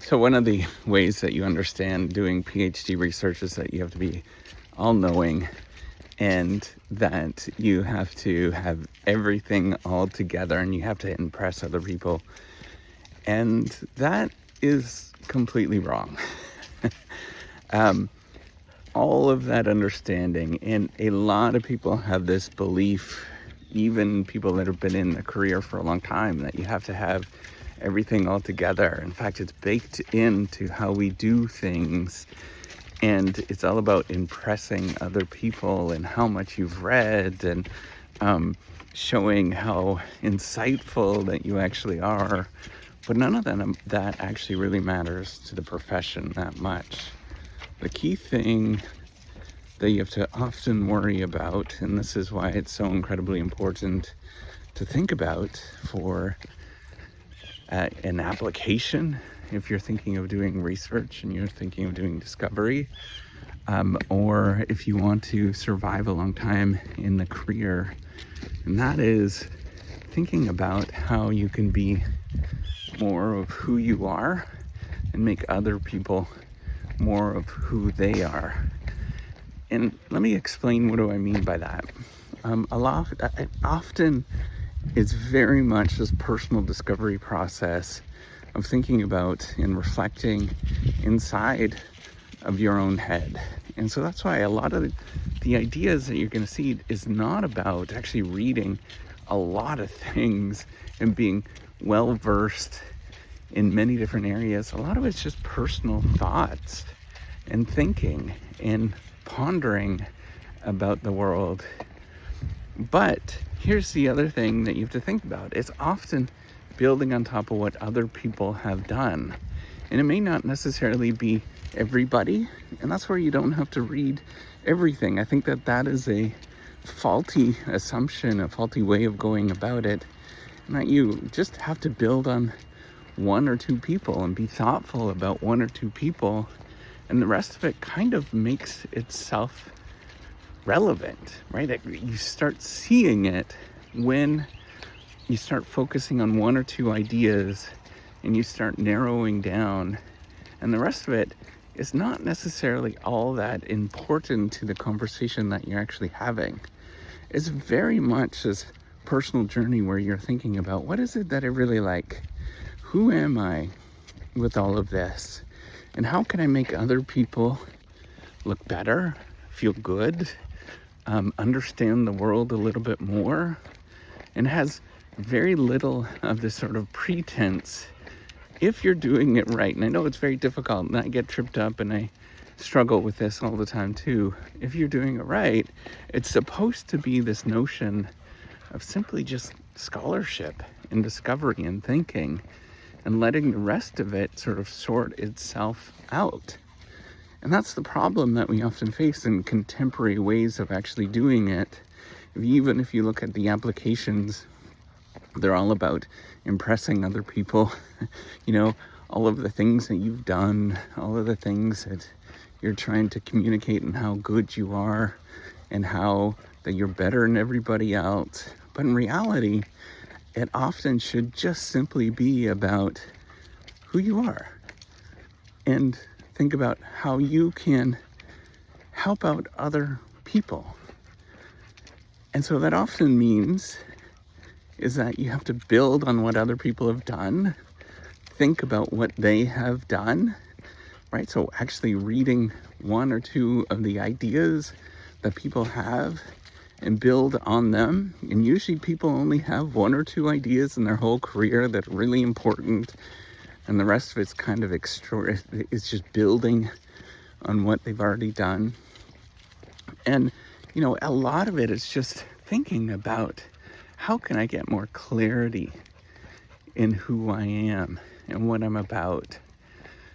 So one of the ways that you understand doing PhD research is that you have to be all-knowing and that you have to have everything all together and you have to impress other people. And that is completely wrong. All of that understanding, and a lot of people have this belief, even people that have been in a career for a long time, that you have to have everything all together. In fact, it's baked into how we do things, and it's all about impressing other people and how much you've read and showing how insightful that you actually are. But none of that actually really matters to the profession that much. The key thing that you have to often worry about, and this is why it's so incredibly important to think about for an application, if you're thinking of doing research and you're thinking of doing discovery, or if you want to survive a long time in the career, and that is thinking about how you can be more of who you are and make other people more of who they are. And let me explain, what do I mean by that? Often it's very much this personal discovery process of thinking about and reflecting inside of your own head. And so that's why a lot of the ideas that you're going to see is not about actually reading a lot of things and being well versed in many different areas. A lot of it's just personal thoughts and thinking and pondering about the world. But here's the other thing that you have to think about. It's often building on top of what other people have done. And it may not necessarily be everybody, and that's where you don't have to read everything. I think that is a faulty assumption, a faulty way of going about it. And that you just have to build on one or two people and be thoughtful about one or two people, and the rest of it kind of makes itself relevant, right? You start seeing it when you start focusing on one or two ideas and you start narrowing down, and the rest of it is not necessarily all that important to the conversation that you're actually having. It's very much this personal journey where you're thinking about, what is it that I really like? Who am I with all of this? And how can I make other people look better, feel good, understand the world a little bit more? And has very little of this sort of pretense if you're doing it right. And I know it's very difficult, and I get tripped up and I struggle with this all the time too. If you're doing it right, it's supposed to be this notion of simply just scholarship and discovery and thinking, and letting the rest of it sort of sort itself out. And that's the problem that we often face in contemporary ways of actually doing it. Even if you look at the applications, they're all about impressing other people. All of the things that you've done, all of the things that you're trying to communicate, and how good you are, and how that you're better than everybody else. But in reality, it often should just simply be about who you are, and think about how you can help out other people. And so that often means is that you have to build on what other people have done, think about what they have done, right? So actually reading one or two of the ideas that people have and build on them. And usually people only have one or two ideas in their whole career that are really important, and the rest of it's kind of extra. It's just building on what they've already done. And a lot of it is just thinking about, how can I get more clarity in who I am and what I'm about?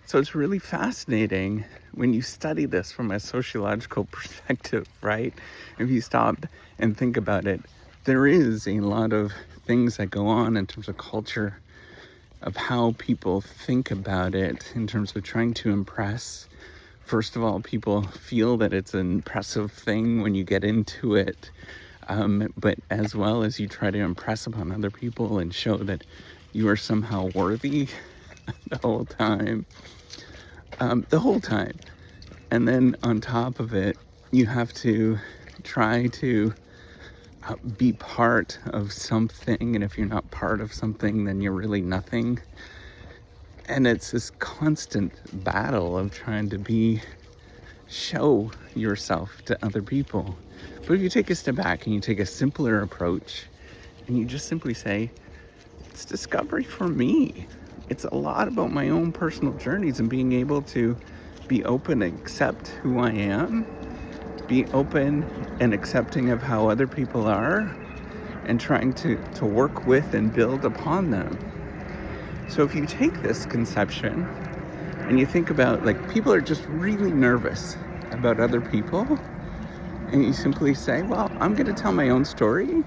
So it's really fascinating when you study this from a sociological perspective, right? If you stop and think about it, there is a lot of things that go on in terms of culture, of how people think about it in terms of trying to impress. First of all, people feel that it's an impressive thing when you get into it, but as well as you try to impress upon other people and show that you are somehow worthy the whole time. The whole time. And then on top of it, you have to try to be part of something. And if you're not part of something, then you're really nothing. And it's this constant battle of trying to show yourself to other people. But if you take a step back and you take a simpler approach and you just simply say, it's discovery for me. It's a lot about my own personal journeys and being able to be open and accept who I am, be open and accepting of how other people are, and trying to work with and build upon them. So if you take this conception and you think about, like, people are just really nervous about other people, and you simply say, well, I'm going to tell my own story,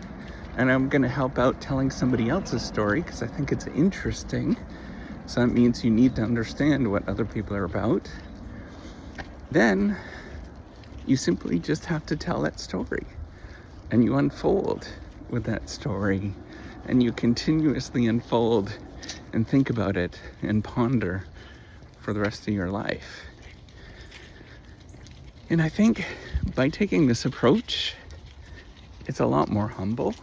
and I'm going to help out telling somebody else's story because I think it's interesting. So that means you need to understand what other people are about. Then you simply just have to tell that story, and you unfold with that story, and you continuously unfold and think about it and ponder for the rest of your life. And I think by taking this approach, it's a lot more humble.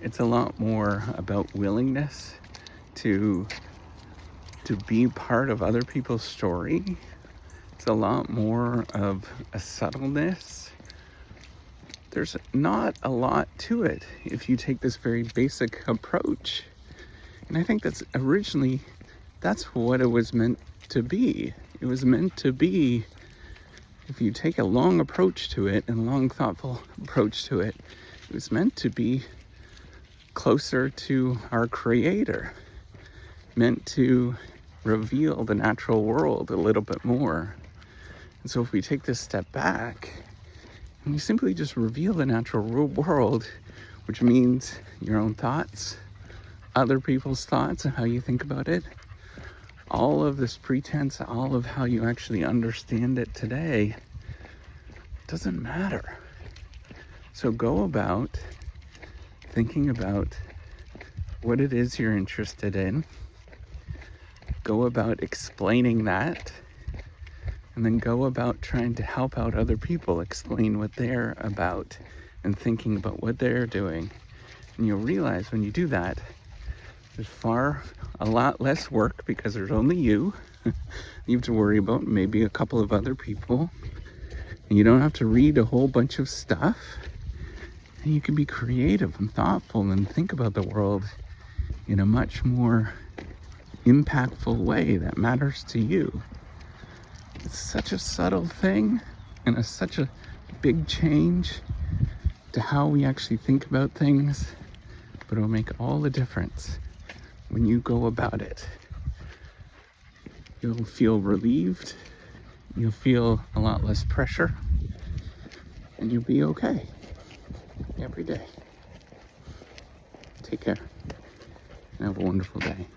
It's a lot more about willingness to be part of other people's story. It's a lot more of a subtleness. There's not a lot to it if you take this very basic approach. And I think that's what it was meant to be. It was meant to be, if you take a long approach to it and a long, thoughtful approach to it, it was meant to be closer to our Creator, meant to reveal the natural world a little bit more. And so if we take this step back and we simply just reveal the natural world, which means your own thoughts, other people's thoughts and how you think about it, all of this pretense, all of how you actually understand it today doesn't matter. So go about thinking about what it is you're interested in, go about explaining that, and then go about trying to help out other people explain what they're about and thinking about what they're doing. And you'll realize when you do that, there's a lot less work because there's only you have to worry about, maybe a couple of other people. And you don't have to read a whole bunch of stuff. And you can be creative and thoughtful and think about the world in a much more impactful way that matters to you. It's such a subtle thing and such a big change to how we actually think about things, but it'll make all the difference when you go about it. You'll feel relieved, you'll feel a lot less pressure, and you'll be okay every day. Take care and have a wonderful day.